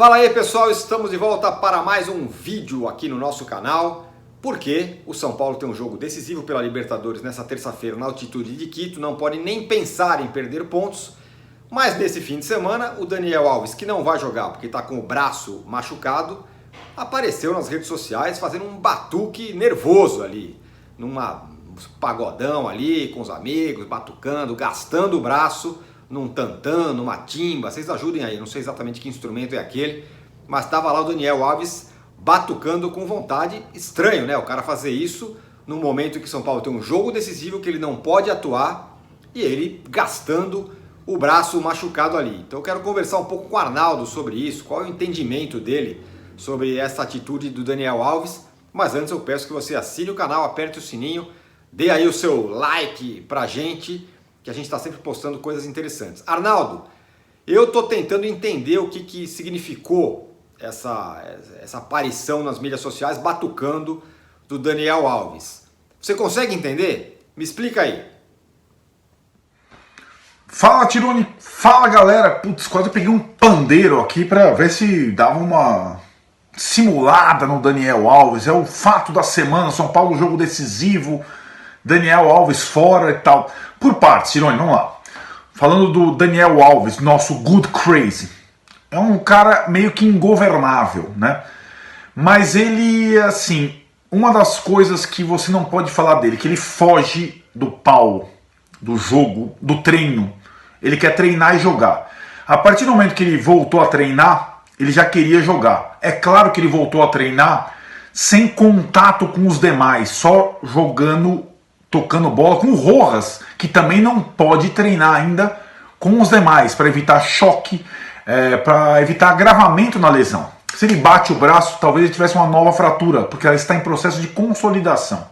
Fala aí pessoal, estamos de volta para mais um vídeo aqui no nosso canal, porque o São Paulo tem um jogo decisivo pela Libertadores nessa terça-feira na altitude de Quito, não pode nem pensar em perder pontos, mas nesse fim de semana o Daniel Alves, que não vai jogar porque está com o braço machucado, apareceu nas redes sociais fazendo um batuque nervoso ali, num pagodão ali com os amigos, batucando, gastando o braço, num tantã, numa timba, vocês ajudem aí, não sei exatamente que instrumento é aquele, mas estava lá o Daniel Alves batucando com vontade. Estranho, né? O cara fazer isso no momento em que São Paulo tem um jogo decisivo que ele não pode atuar e ele gastando o braço machucado ali. Então eu quero conversar um pouco com o Arnaldo sobre isso, qual é o entendimento dele sobre essa atitude do Daniel Alves, mas antes eu peço que você assine o canal, aperte o sininho, dê aí o seu like pra gente, que a gente está sempre postando coisas interessantes. Arnaldo, eu estou tentando entender o que significou essa aparição nas mídias sociais, batucando, do Daniel Alves. Você consegue entender? Me explica aí. Fala, Tirone. Fala, galera. Putz, quase eu peguei um pandeiro aqui para ver se dava uma simulada no Daniel Alves. É o fato da semana, São Paulo, jogo decisivo, Daniel Alves fora e tal. Por partes, Tirone, vamos lá. Falando do Daniel Alves, nosso good crazy. É um cara meio que ingovernável, né? Mas ele, assim, uma das coisas que você não pode falar dele, que ele foge do pau, do jogo, do treino. Ele quer treinar e jogar. A partir do momento que ele voltou a treinar, ele já queria jogar. É claro que ele voltou a treinar sem contato com os demais, só jogando, tocando bola com o Rojas, que também não pode treinar ainda com os demais, para evitar choque, para evitar agravamento na lesão. Se ele bate o braço, talvez ele tivesse uma nova fratura, porque ela está em processo de consolidação.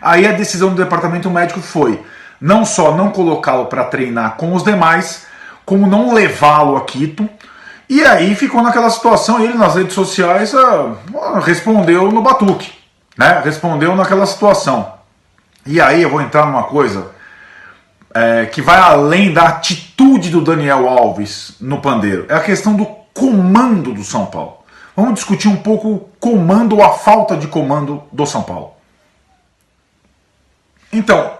Aí a decisão do departamento médico foi não só não colocá-lo para treinar com os demais, como não levá-lo a Quito. E aí ficou naquela situação, ele nas redes sociais respondeu no batuque, né? Respondeu naquela situação. E aí eu vou entrar numa coisa que vai além da atitude do Daniel Alves no pandeiro. É a questão do comando do São Paulo. Vamos discutir um pouco o comando ou a falta de comando do São Paulo. Então,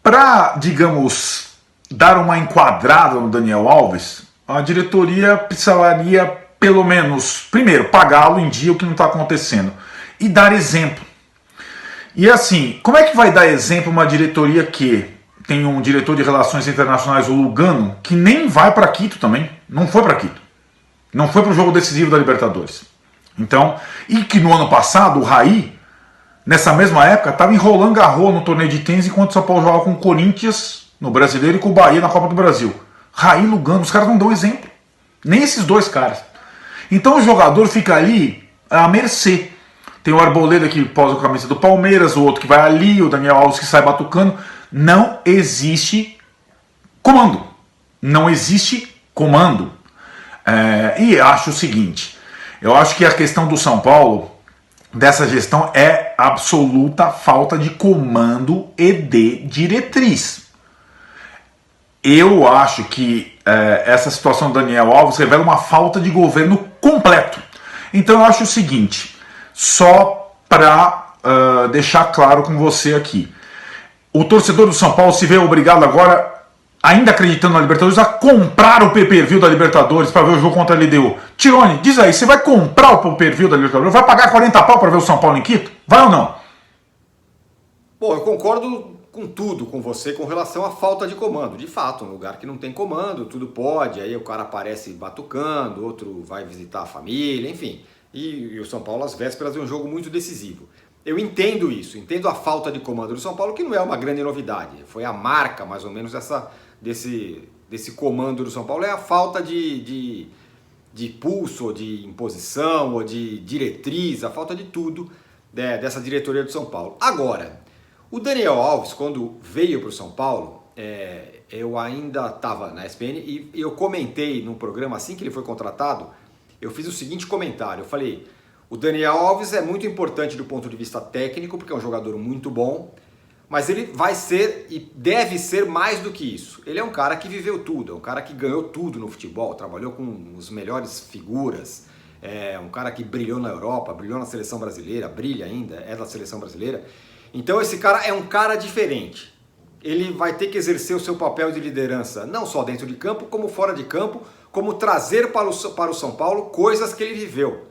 para, digamos, dar uma enquadrada no Daniel Alves, a diretoria precisaria, pelo menos, primeiro, pagá-lo em dia, o que não está acontecendo, e dar exemplo. E assim, como é que vai dar exemplo uma diretoria que tem um diretor de relações internacionais, o Lugano, que nem vai para Quito também, não foi para Quito, não foi para o jogo decisivo da Libertadores. Então, e que no ano passado, o Raí, nessa mesma época, estava enrolando Garros no torneio de tênis, enquanto o São Paulo jogava com o Corinthians no Brasileiro e com o Bahia na Copa do Brasil. Raí, Lugano, os caras não dão exemplo. Nem esses dois caras. Então o jogador fica ali à mercê. Tem o Arboleda que posa com a camisa do Palmeiras, o outro que vai ali, o Daniel Alves que sai batucando. Não existe comando. Não existe comando. E acho o seguinte, eu acho que a questão do São Paulo, dessa gestão, é absoluta falta de comando e de diretriz. Eu acho que essa situação do Daniel Alves revela uma falta de governo completo. Então eu acho o seguinte, só para deixar claro com você aqui, o torcedor do São Paulo se vê obrigado agora, ainda acreditando na Libertadores, a comprar o pay-per-view da Libertadores para ver o jogo contra a LDU. Tirone, diz aí, você vai comprar o pay-per-view da Libertadores? Vai pagar 40 pau para ver o São Paulo em Quito? Vai ou não? Bom, eu concordo com tudo com você com relação à falta de comando. De fato, um lugar que não tem comando, tudo pode, aí o cara aparece batucando, outro vai visitar a família, enfim. E o São Paulo às vésperas de um jogo muito decisivo. Eu entendo isso, entendo a falta de comando do São Paulo, que não é uma grande novidade. Foi a marca, mais ou menos, desse comando do São Paulo, é a falta de pulso, ou de imposição, ou de diretriz, a falta de tudo dessa diretoria do São Paulo. Agora, o Daniel Alves, quando veio para o São Paulo, eu ainda estava na ESPN e eu comentei num programa, assim que ele foi contratado, eu fiz o seguinte comentário, eu falei, o Daniel Alves é muito importante do ponto de vista técnico, porque é um jogador muito bom, Mas ele vai ser e deve ser mais do que isso. Ele é um cara que viveu tudo, é um cara que ganhou tudo no futebol, trabalhou com as melhores figuras, é um cara que brilhou na Europa, brilhou na seleção brasileira, brilha ainda, é da seleção brasileira. Então esse cara é um cara diferente. Ele vai ter que exercer o seu papel de liderança, não só dentro de campo, como fora de campo, como trazer para o São Paulo coisas que ele viveu.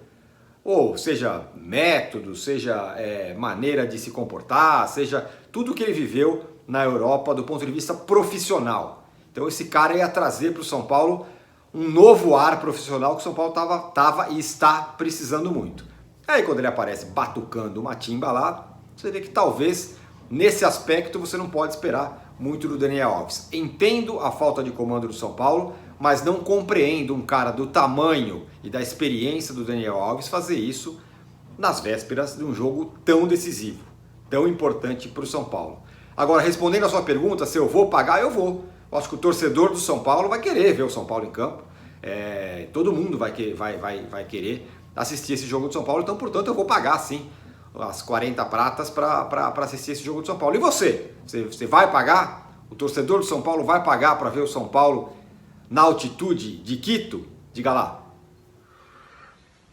Ou seja, método, seja maneira de se comportar, seja tudo que ele viveu na Europa do ponto de vista profissional. Então esse cara ia trazer para o São Paulo um novo ar profissional que o São Paulo tava e está precisando muito. Aí quando ele aparece batucando uma timba lá, você vê que talvez nesse aspecto você não pode esperar muito do Daniel Alves. Entendo a falta de comando do São Paulo, mas não compreendo um cara do tamanho e da experiência do Daniel Alves fazer isso nas vésperas de um jogo tão decisivo, tão importante para o São Paulo. Agora, respondendo a sua pergunta, se eu vou pagar, eu vou. Eu acho que o torcedor do São Paulo vai querer ver o São Paulo em campo. Todo mundo vai querer assistir esse jogo do São Paulo, então, portanto, eu vou pagar sim as 40 pratas para assistir esse jogo do São Paulo. E você? Você vai pagar? O torcedor do São Paulo vai pagar para ver o São Paulo na altitude de Quito? Diga lá.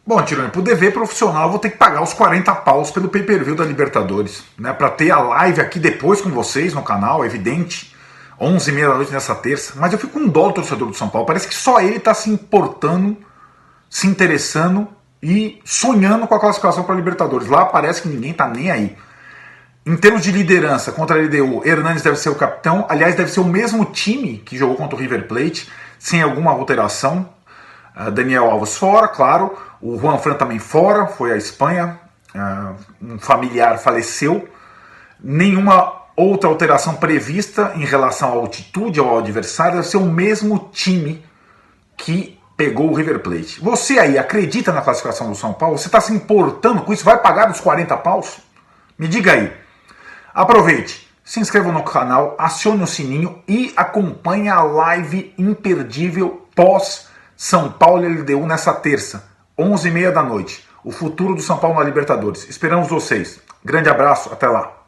Bom, Tironi, pro dever profissional eu vou ter que pagar os 40 paus pelo pay-per-view da Libertadores, né? Pra ter a live aqui depois com vocês no canal, é evidente, 11h30 da noite nessa terça. Mas eu fico com dó do torcedor do São Paulo, parece que só ele tá se importando, se interessando e sonhando com a classificação para a Libertadores. Lá parece que ninguém tá nem aí. Em termos de liderança contra a LDU, Hernanes deve ser o capitão. Aliás, deve ser o mesmo time que jogou contra o River Plate, sem alguma alteração. Daniel Alves fora, claro. O Juan Fran também fora, foi à Espanha. Um familiar faleceu. Nenhuma outra alteração prevista em relação à altitude ao adversário. Deve ser o mesmo time que pegou o River Plate. Você aí acredita na classificação do São Paulo? Você está se importando com isso? Vai pagar os 40 paus? Me diga aí. Aproveite, se inscreva no canal, acione o sininho e acompanhe a live imperdível pós São Paulo e LDU nessa terça, 11h30 da noite. O futuro do São Paulo na Libertadores. Esperamos vocês. Grande abraço, até lá.